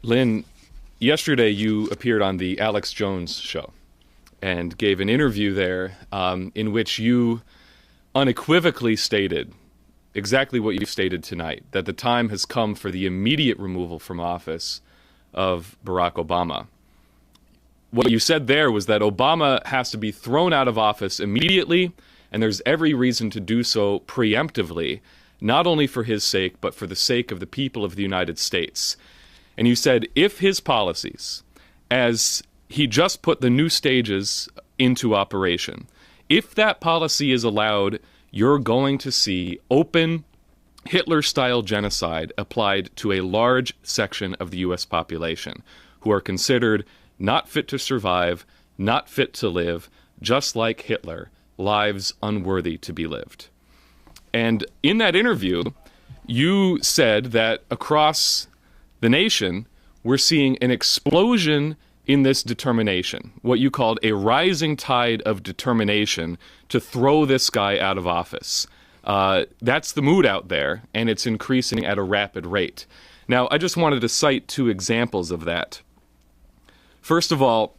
Lynn, yesterday you appeared on the Alex Jones show and gave an interview there in which you unequivocally stated exactly what you stated tonight, that the time has come for the immediate removal from office of Barack Obama. What you said there was that Obama has to be thrown out of office immediately, and there's every reason to do so preemptively, not only for his sake, but for the sake of the people of the United States. And you said if his policies, as he just put the new stages into operation, if that policy is allowed, you're going to see open Hitler-style genocide applied to a large section of the U.S. population who are considered not fit to survive, not fit to live, just like Hitler, lives unworthy to be lived. And in that interview, you said that across the nation, we're seeing an explosion in this determination, what you called a rising tide of determination to throw this guy out of office. That's the mood out there, and it's increasing at a rapid rate. Now, I just wanted to cite two examples of that. First of all,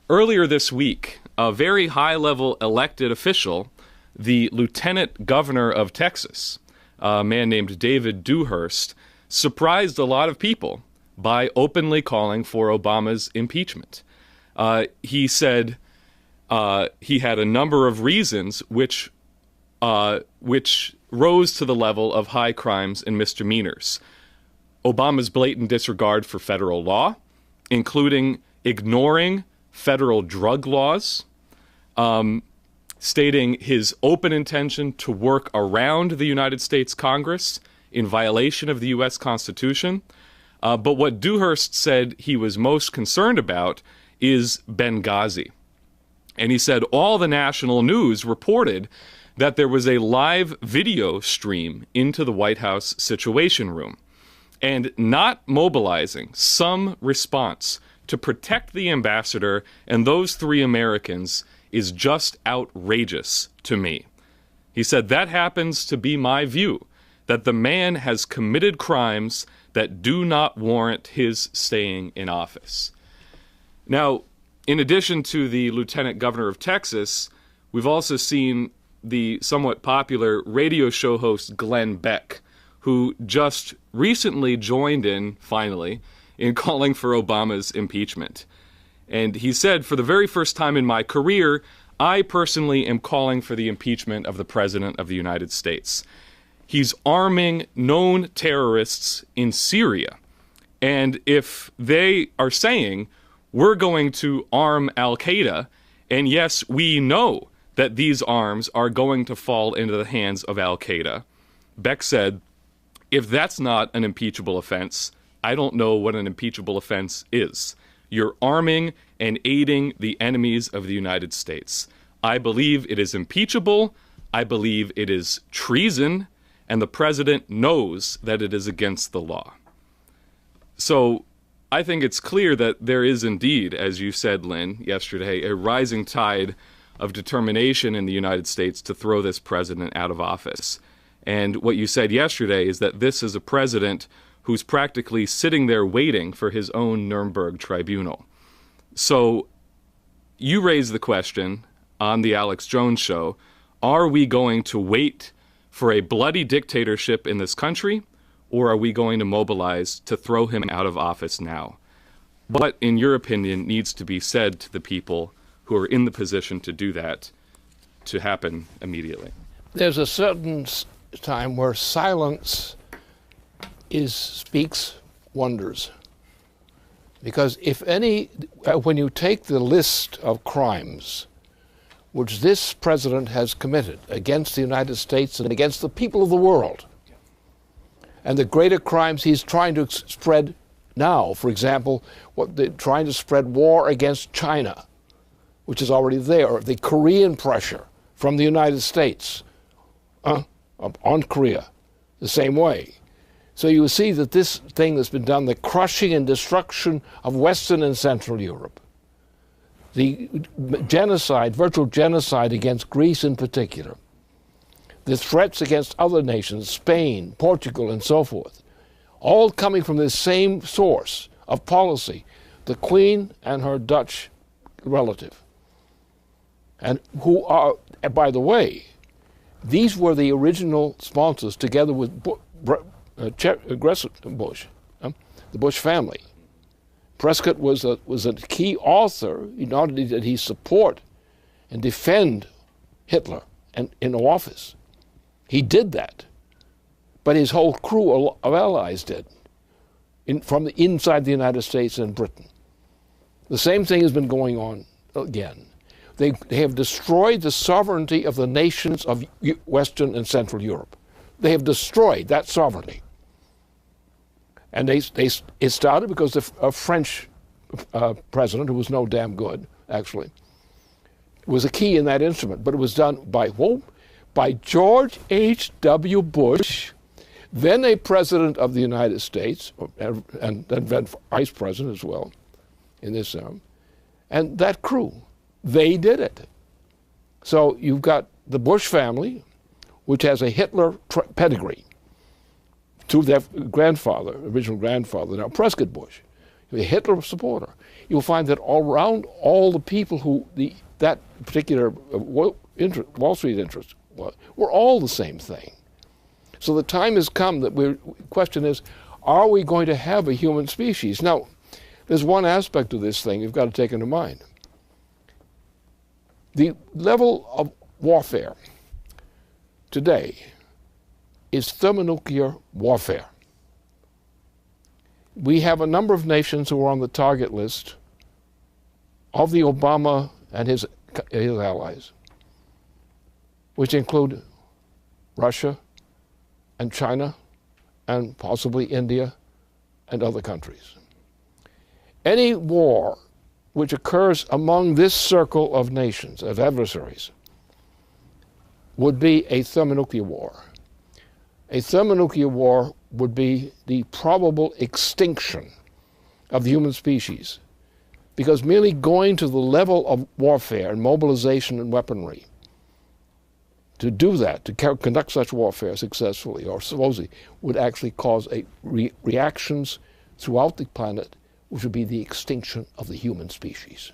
earlier this week, a very high-level elected official, the Lieutenant Governor of Texas, a man named David Dewhurst, surprised a lot of people by openly calling for Obama's impeachment. He said he had a number of reasons which rose to the level of high crimes and misdemeanors. Obama's blatant disregard for federal law, including ignoring federal drug laws, stating his open intention to work around the United States Congress in violation of the U.S. Constitution. But what Dewhurst said he was most concerned about is Benghazi. And he said all the national news reported that there was a live video stream into the White House Situation Room, and not mobilizing some response to protect the ambassador and those three Americans is just outrageous to me. He said that happens to be my view, that the man has committed crimes that do not warrant his staying in office. Now, in addition to the Lieutenant Governor of Texas, we've also seen the somewhat popular radio show host Glenn Beck, who just recently joined in, finally, in calling for Obama's impeachment. And he said, for the very first time in my career, I personally am calling for the impeachment of the President of the United States. He's arming known terrorists in Syria. And if they are saying, we're going to arm al-Qaeda, and yes, we know that these arms are going to fall into the hands of al-Qaeda, Beck said, if that's not an impeachable offense, I don't know what an impeachable offense is. You're arming and aiding the enemies of the United States. I believe it is impeachable. I believe it is treason. And the president knows that it is against the law. So I think it's clear that there is indeed, as you said, Lynn, yesterday, a rising tide of determination in the United States to throw this president out of office. And what you said yesterday is that this is a president who's practically sitting there waiting for his own Nuremberg tribunal. So you raised the question on the Alex Jones show, are we going to wait for a bloody dictatorship in this country, or are we going to mobilize to throw him out of office now? What, in your opinion, needs to be said to the people who are in the position to do that to happen immediately? There's a certain time where silence speaks wonders. Because when you take the list of crimes which this president has committed against the United States and against the people of the world, and the greater crimes he's trying to spread now, for example, they're trying to spread war against China, which is already there, the Korean pressure from the United States on Korea, the same way. So you see that this thing that's been done, the crushing and destruction of Western and Central Europe, the genocide, virtual genocide against Greece in particular, the threats against other nations, Spain, Portugal, and so forth, all coming from the same source of policy, the Queen and her Dutch relative. And who are, by the way, these were the original sponsors, together with Bush, the Bush family. Prescott was a key author. Not only did he support and defend Hitler and in office, he did that, but his whole crew of allies did, from the inside the United States and Britain. The same thing has been going on again. They have destroyed the sovereignty of the nations of Western and Central Europe. They have destroyed that sovereignty. And it started because a French president, who was no damn good, actually, was a key in that instrument. But it was done by whom? By George H.W. Bush, then a president of the United States, and then vice president as well, in this and that crew. They did it. So you've got the Bush family, which has a Hitler pedigree, to their grandfather, original grandfather, now Prescott Bush, a Hitler supporter. You'll find that all around all the people who that particular Wall Street interest were all the same thing. So the time has come that the question is, are we going to have a human species? Now, there's one aspect of this thing you've got to take into mind. The level of warfare today is thermonuclear warfare. We have a number of nations who are on the target list of the Obama and his allies, which include Russia and China and possibly India and other countries. Any war which occurs among this circle of nations, of adversaries, would be a thermonuclear war. A thermonuclear war would be the probable extinction of the human species, because merely going to the level of warfare and mobilization and weaponry, to do that, to conduct such warfare successfully, or supposedly, would actually cause reactions throughout the planet, which would be the extinction of the human species.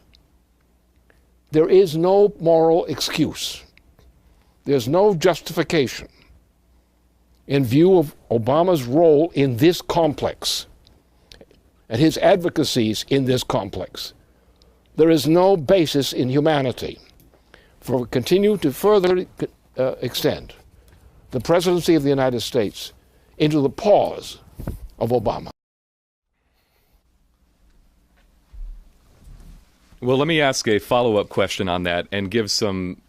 There is no moral excuse. There's no justification in view of Obama's role in this complex and his advocacies in this complex. There is no basis in humanity for continue to further extend the presidency of the United States into the paws of Obama. Well, let me ask a follow-up question on that and give some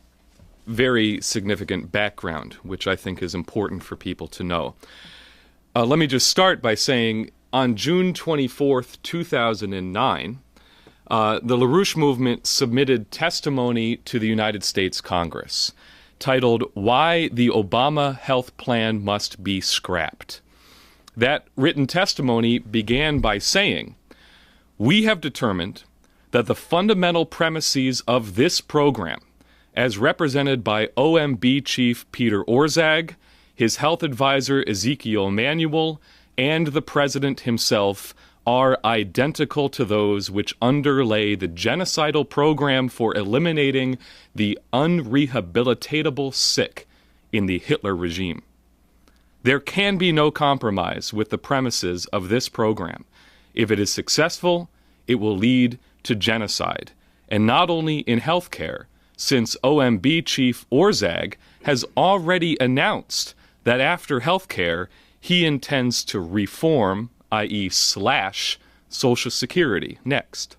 very significant background, which I think is important for people to know. Let me just start by saying on June 24th, 2009, the LaRouche movement submitted testimony to the United States Congress titled, "Why the Obama Health Plan Must Be Scrapped." That written testimony began by saying, "We have determined that the fundamental premises of this program, as represented by OMB Chief Peter Orszag, his health advisor Ezekiel Emanuel, and the President himself, are identical to those which underlay the genocidal program for eliminating the unrehabilitatable sick in the Hitler regime. There can be no compromise with the premises of this program. If it is successful, it will lead to genocide, and not only in healthcare, since OMB Chief Orszag has already announced that after healthcare, he intends to reform, i.e. slash, Social Security next."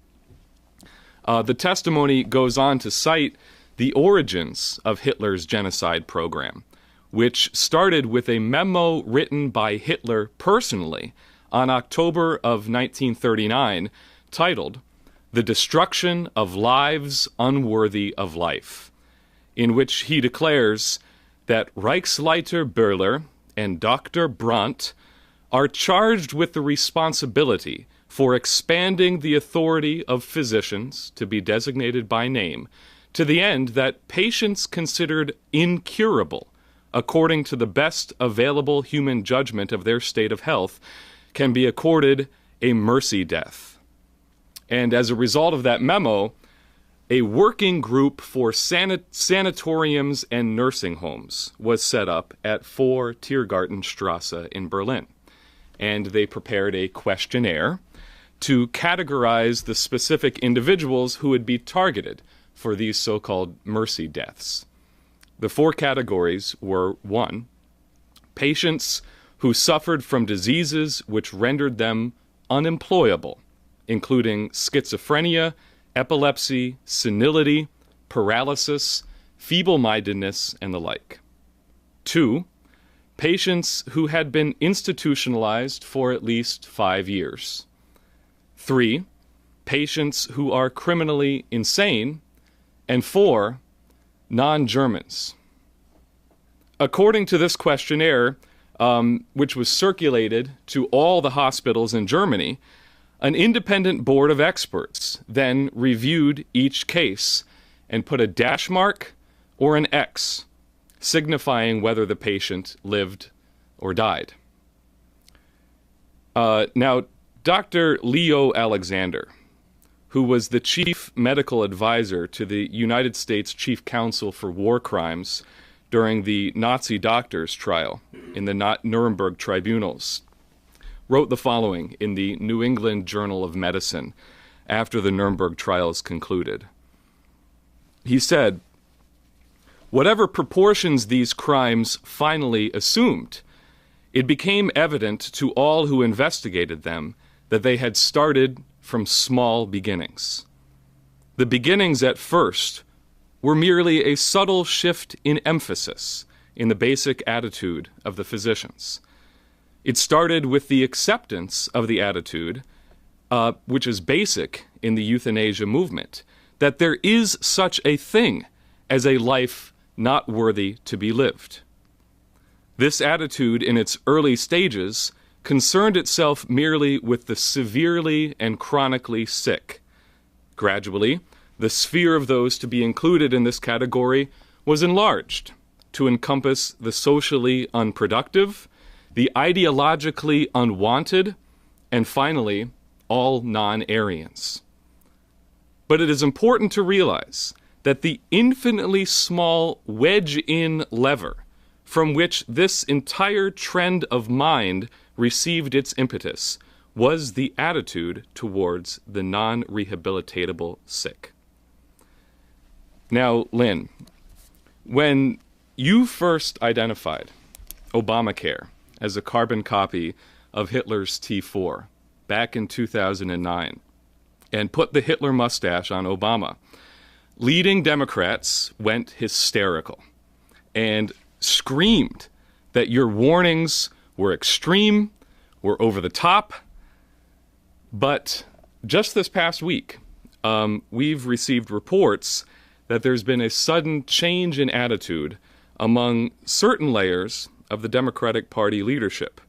The testimony goes on to cite the origins of Hitler's genocide program, which started with a memo written by Hitler personally on October of 1939 titled, "The Destruction of Lives Unworthy of Life," in which he declares that Reichsleiter Böhler and Dr. Brandt are charged with the responsibility for expanding the authority of physicians to be designated by name to the end that patients considered incurable, according to the best available human judgment of their state of health, can be accorded a mercy death. And as a result of that memo, a working group for sanatoriums and nursing homes was set up at 4 Tiergartenstrasse in Berlin. And they prepared a questionnaire to categorize the specific individuals who would be targeted for these so-called mercy deaths. The 4 categories were: 1, patients who suffered from diseases which rendered them unemployable, including schizophrenia, epilepsy, senility, paralysis, feeble-mindedness, and the like. 2, patients who had been institutionalized for at least 5 years. 3, patients who are criminally insane. And 4, non-Germans. According to this questionnaire, which was circulated to all the hospitals in Germany, an independent board of experts then reviewed each case and put a dash mark or an X, signifying whether the patient lived or died. Now, Dr. Leo Alexander, who was the chief medical advisor to the United States Chief Counsel for War Crimes during the Nazi doctors' trial in the Nuremberg tribunals, wrote the following in the New England Journal of Medicine after the Nuremberg trials concluded. He said, "Whatever proportions these crimes finally assumed, it became evident to all who investigated them that they had started from small beginnings. The beginnings at first were merely a subtle shift in emphasis in the basic attitude of the physicians. It started with the acceptance of the attitude, which is basic in the euthanasia movement, that there is such a thing as a life not worthy to be lived. This attitude in its early stages concerned itself merely with the severely and chronically sick. Gradually, the sphere of those to be included in this category was enlarged to encompass the socially unproductive, the ideologically unwanted, and finally, all non-Aryans. But it is important to realize that the infinitely small wedge-in lever from which this entire trend of mind received its impetus was the attitude towards the non-rehabilitatable sick." Now, Lynn, when you first identified Obamacare as a carbon copy of Hitler's T4 back in 2009 and put the Hitler mustache on Obama, leading Democrats went hysterical and screamed that your warnings were extreme, were over the top. But just this past week, we've received reports that there's been a sudden change in attitude among certain layers of the Democratic Party leadership,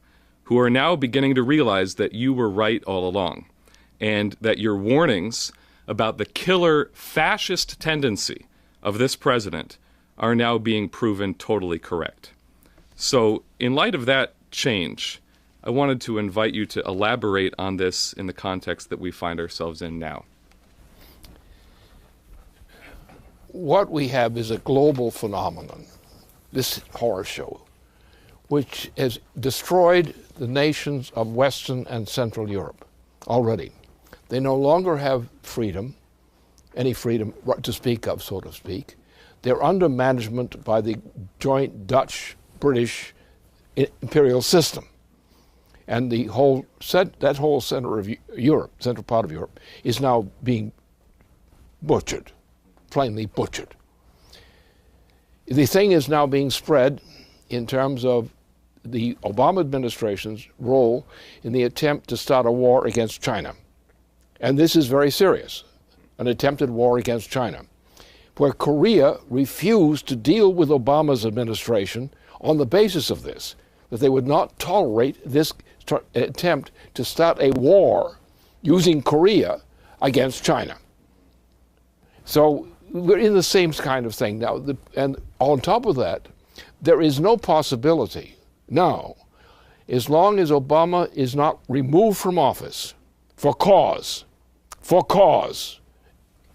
who are now beginning to realize that you were right all along, and that your warnings about the killer fascist tendency of this president are now being proven totally correct. So, in light of that change, I wanted to invite you to elaborate on this in the context that we find ourselves in now. What we have is a global phenomenon, this horror show, which has destroyed the nations of Western and Central Europe already. They no longer have freedom, any freedom to speak of, so to speak. They're under management by the joint Dutch-British imperial system. And that whole center of Europe, central part of Europe, is now being butchered, plainly butchered. The thing is now being spread in terms of the Obama administration's role in the attempt to start a war against China. And this is very serious, an attempted war against China, where Korea refused to deal with Obama's administration on the basis of this, that they would not tolerate this attempt to start a war using Korea against China. So we're in the same kind of thing now. And on top of that, there is no possibility now, as long as Obama is not removed from office, for cause,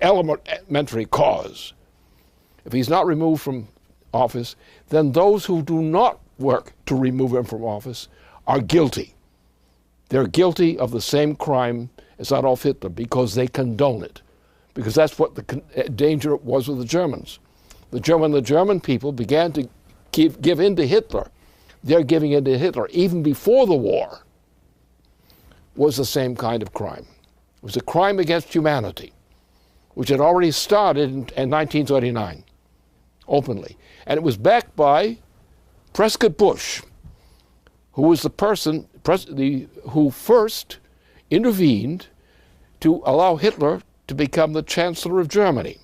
elementary cause. If he's not removed from office, then those who do not work to remove him from office are guilty. They're guilty of the same crime as Adolf Hitler because they condone it. Because that's what the danger was with the Germans. The German people began to give in to Hitler. They're giving in to Hitler even before the war was the same kind of crime. It was a crime against humanity, which had already started in 1939, openly. And it was backed by Prescott Bush, who was the person who first intervened to allow Hitler to become the Chancellor of Germany,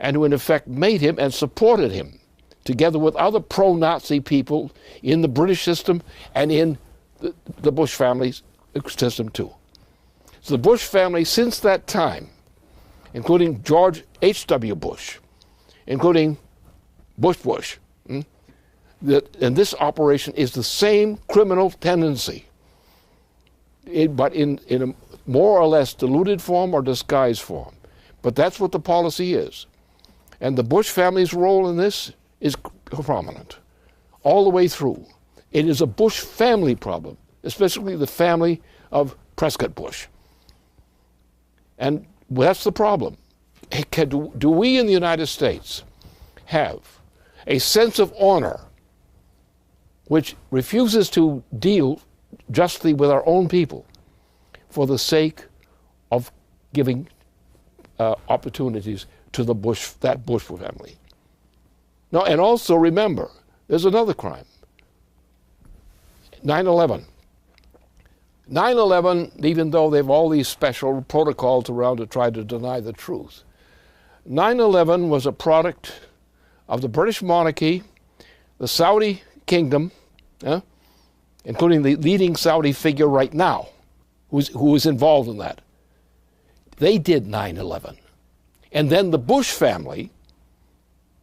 and who in effect made him and supported him, together with other pro-Nazi people in the British system and in the Bush family's system too. So the Bush family, since that time, including George H.W. Bush, including Bush, and this operation is the same criminal tendency, but in a more or less diluted form or disguised form. But that's what the policy is. And the Bush family's role in this is prominent all the way through. It is a Bush family problem, especially the family of Prescott Bush. And that's the problem. Do we in the United States have a sense of honor which refuses to deal justly with our own people for the sake of giving opportunities to that Bush family? Now, and also remember, there's another crime. 9/11. 9/11, even though they have all these special protocols around to try to deny the truth, 9/11 was a product of the British monarchy, the Saudi kingdom, including the leading Saudi figure right now, who is involved in that. They did 9/11. And then the Bush family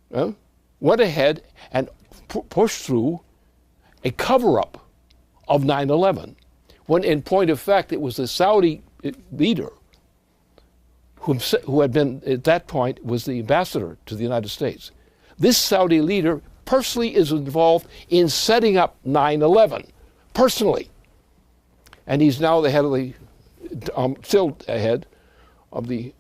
went ahead and pushed through a cover-up of 9/11, when in point of fact it was the Saudi leader who had been, at that point, was the ambassador to the United States. This Saudi leader personally is involved in setting up 9/11, personally. And he's now the head of the, still ahead of the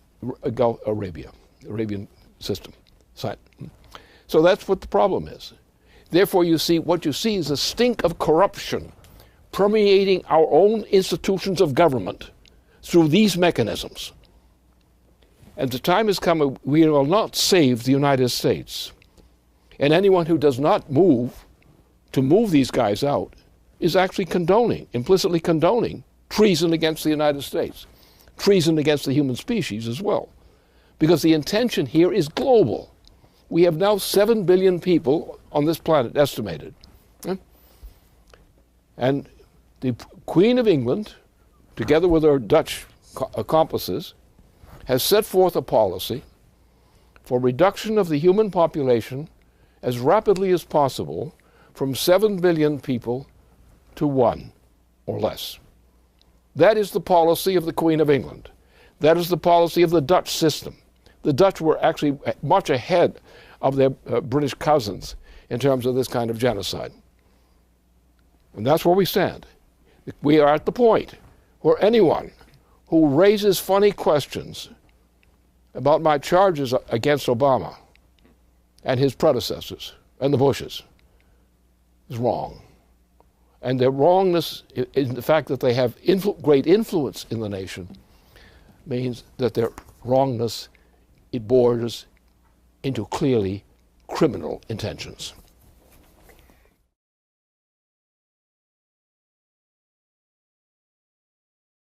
Arabian system. So that's what the problem is. Therefore, what you see is a stink of corruption permeating our own institutions of government through these mechanisms. And the time has come, we will not save the United States. And anyone who does not move these guys out is actually implicitly condoning treason against the United States, treason against the human species as well. Because the intention here is global. We have now 7 billion people on this planet, estimated. And the Queen of England, together with her Dutch accomplices, has set forth a policy for reduction of the human population as rapidly as possible from 7 billion people to 1 or less. That is the policy of the Queen of England. That is the policy of the Dutch system. The Dutch were actually much ahead of their British cousins in terms of this kind of genocide. And that's where we stand. We are at the point where anyone who raises funny questions about my charges against Obama and his predecessors and the Bushes is wrong. And their wrongness in the fact that they have great influence in the nation means that their wrongness, it borders into clearly criminal intentions.